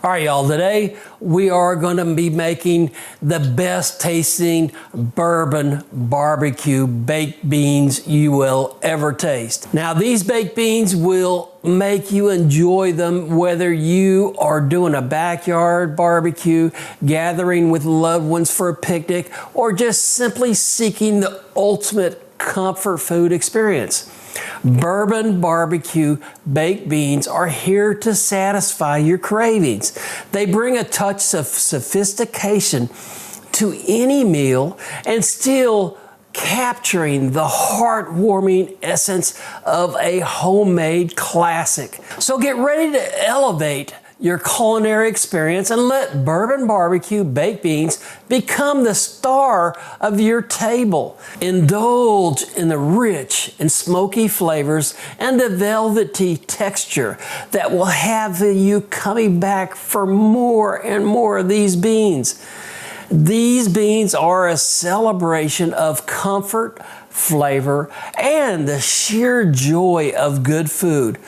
All right, y'all, today we are going to be making the best tasting bourbon barbecue baked beans you will ever taste. Now, these baked beans will make you enjoy them whether you are doing a backyard barbecue, gathering with loved ones for a picnic, or just simply seeking the ultimate comfort food experience. Bourbon BBQ Baked Beans are here to satisfy your cravings. They bring a touch of sophistication to any meal and still capturing the heartwarming essence of a homemade classic. So get ready to elevate your culinary experience and let Bourbon BBQ Baked Beans become the star of your table. Indulge in the rich and smoky flavors and the velvety texture that will have you coming back for more and more of these beans. These beans are a celebration of comfort, flavor, and the sheer joy of good food.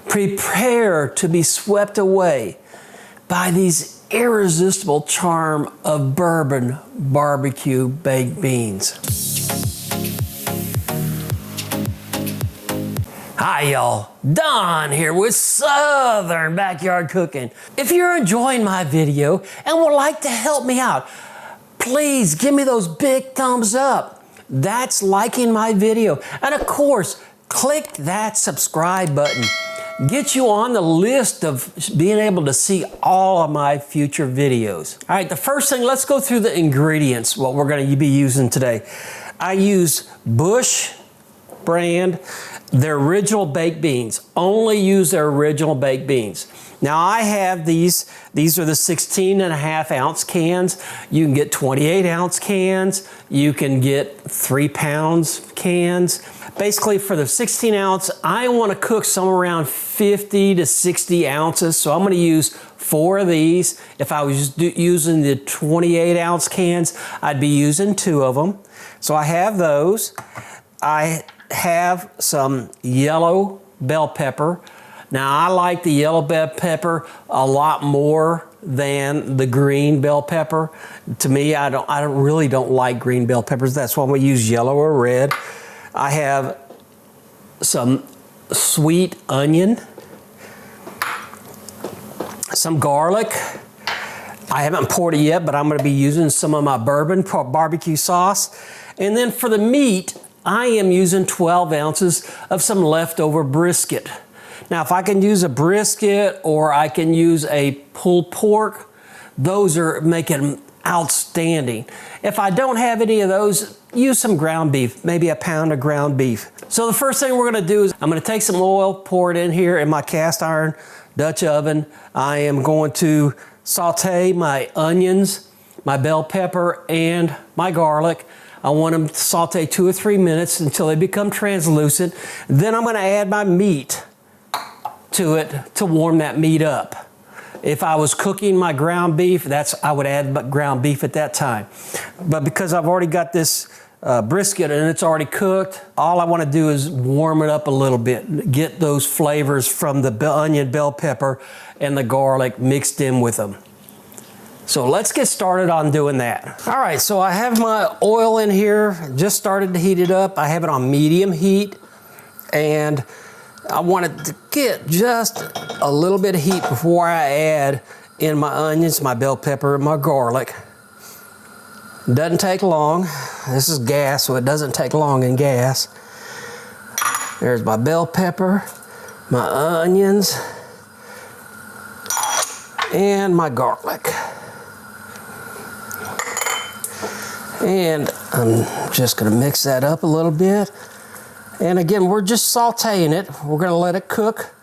Prepare to be swept away by these irresistible charm of Bourbon BBQ Baked Beans. Hi y'all, Don here with Southern Backyard Cooking. If you're enjoying my video and would like to help me out, please give me those big thumbs up. That's liking my video. And of course, click that subscribe button. Get you on the list of being able to see all of my future videos. All right, the first thing, let's go through the ingredients, what we're going to be using today. I use Bush brand, their original baked beans. Only use their original baked beans. Now I have these are the 16.5-ounce cans. You can get 28-ounce cans. You can get 3 pounds cans. Basically for the 16-ounce, I want to cook somewhere around 50 to 60 ounces. So I'm going to use 4 of these. If I was using the 28-ounce cans, I'd be using 2 of them. So I have those. I have some yellow bell pepper. Now I like the yellow bell pepper a lot more than the green bell pepper. To me, I really don't like green bell peppers. That's why I'm going to use yellow or red. I have some sweet onion, some garlic. I haven't poured it yet, but I'm going to be using some of my bourbon barbecue sauce. And then for the meat, I am using 12 ounces of some leftover brisket. Now, if I can use a brisket or I can use a pulled pork, those are making outstanding. If I don't have any of those, use some ground beef, maybe a pound of ground beef. So the first thing we're going to do is I'm going to take some oil, pour it in here in my cast iron Dutch oven. I am going to saute my onions, my bell pepper, and my garlic. I want them to saute 2 or 3 minutes until they become translucent. Then I'm going to add my meat to it to warm that meat up. If I was cooking my ground beef, I would add ground beef at that time. But because I've already got this brisket and it's already cooked, all I want to do is warm it up a little bit, get those flavors from the onion, bell pepper, and the garlic mixed in with them. So let's get started on doing that. All right, so I have my oil in here, just started to heat it up. I have it on medium heat, and I want it to get just a little bit of heat before I add in my onions, my bell pepper, and my garlic. Doesn't take long. This is gas, so it doesn't take long in gas. There's my bell pepper, my onions, and my garlic. And I'm just gonna mix that up a little bit. And again, we're just sauteing it. We're gonna let it cook.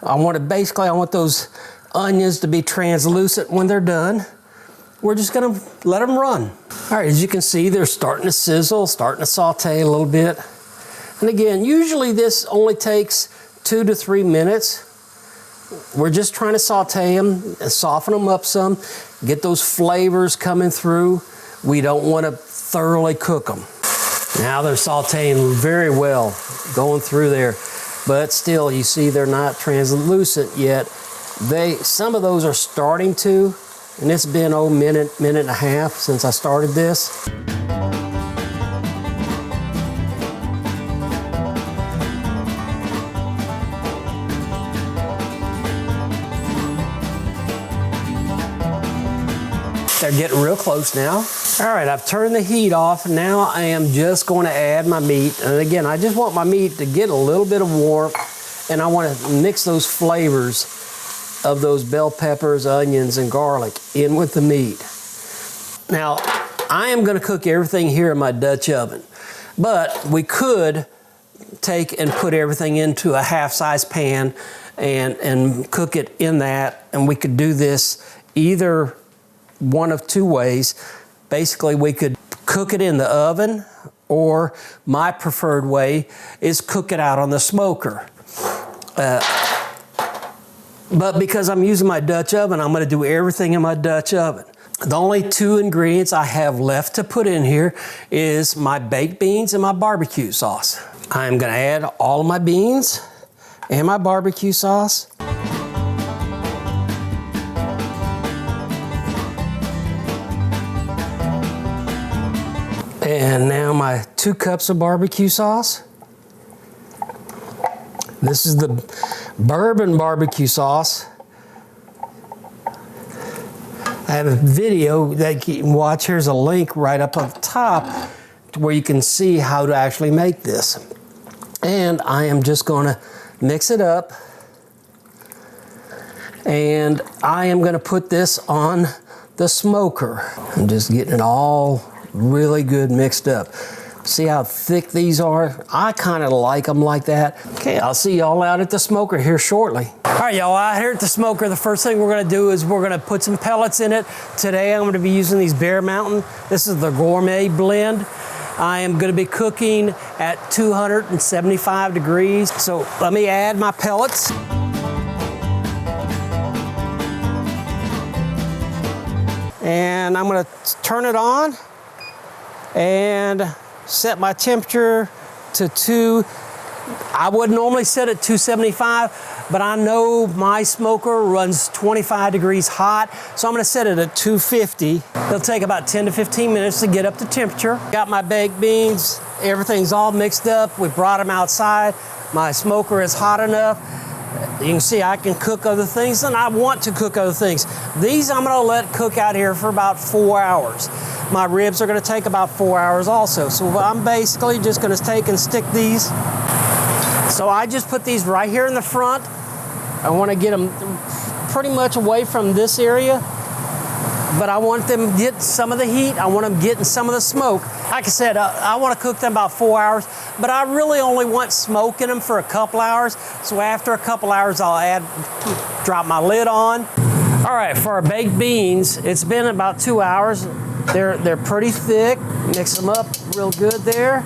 I want those onions to be translucent when they're done. We're just gonna let them run. All right, as you can see, they're starting to sizzle, starting to saute a little bit. And again, usually this only takes 2 to 3 minutes. We're just trying to saute them and soften them up some, get those flavors coming through. We don't want to thoroughly cook them. Now they're sauteing very well, going through there. But still, you see they're not translucent yet. Some of those are starting to, and it's been a minute and a half since I started this. They're getting real close now. All right, I've turned the heat off. Now I am just going to add my meat. And again, I just want my meat to get a little bit of warmth, and I want to mix those flavors of those bell peppers, onions, and garlic in with the meat. Now, I am going to cook everything here in my Dutch oven, but we could take and put everything into a half-size pan and cook it in that, and we could do this either one of two ways. Basically, we could cook it in the oven, or my preferred way is cook it out on the smoker. But because I'm using my Dutch oven, I'm going to do everything in my Dutch oven. The only two ingredients I have left to put in here is my baked beans and my barbecue sauce. I'm going to add all of my beans and my barbecue sauce. And now my 2 cups of barbecue sauce. This is the Bourbon BBQ sauce. I have a video that you can watch. Here's a link right up on the top to where you can see how to actually make this. And I am just going to mix it up. And I am going to put this on the smoker. I'm just getting it all really good mixed up. See how thick these are? I kind of like them like that. Okay, I'll see y'all out at the smoker here shortly. All right, y'all, out here at the smoker, the first thing we're gonna do is we're gonna put some pellets in it. Today I'm gonna be using these Bear Mountain. This is the gourmet blend. I am gonna be cooking at 275 degrees. So let me add my pellets. And I'm gonna turn it on and set my temperature to I would normally set it 275, but I know my smoker runs 25 degrees hot, so I'm gonna set it at 250. It'll take about 10 to 15 minutes to get up to temperature. Got my baked beans, everything's all mixed up. We brought them outside. My smoker is hot enough. You can see I can cook other things, and I want to cook other things. These I'm gonna let cook out here for about 4 hours. My ribs are gonna take about 4 hours also. So I'm basically just gonna take and stick these. So I just put these right here in the front. I wanna get them pretty much away from this area, but I want them to get some of the heat. I want them getting some of the smoke. Like I said, I wanna cook them about 4 hours, but I really only want smoke in them for a couple hours. So after a couple hours, I'll drop my lid on. All right, for our baked beans, it's been about 2 hours. They're pretty thick. Mix them up real good there.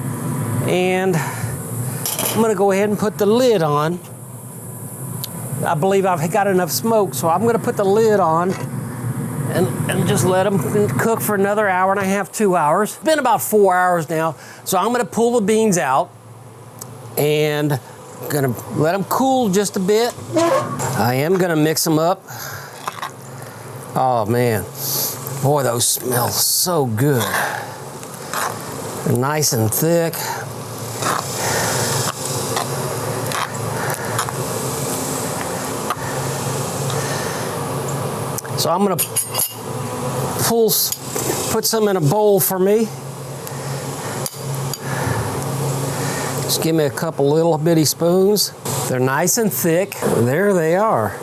And I'm gonna go ahead and put the lid on. I believe I've got enough smoke, so I'm gonna put the lid on and just let them cook for another hour and a half, 2 hours. It's been about 4 hours now, so I'm gonna pull the beans out and gonna let them cool just a bit. I am gonna mix them up. Oh man, boy, those smell so good. They're nice and thick. So I'm gonna put some in a bowl for me. Just give me a couple little bitty spoons. They're nice and thick. There they are.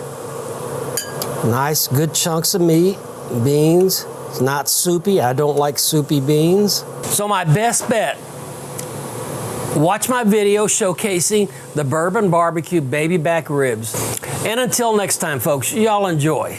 Nice, good chunks of meat, beans. It's not soupy. I don't like soupy beans. So my best bet, watch my video showcasing the Bourbon BBQ baby back ribs. And until next time, folks, y'all enjoy.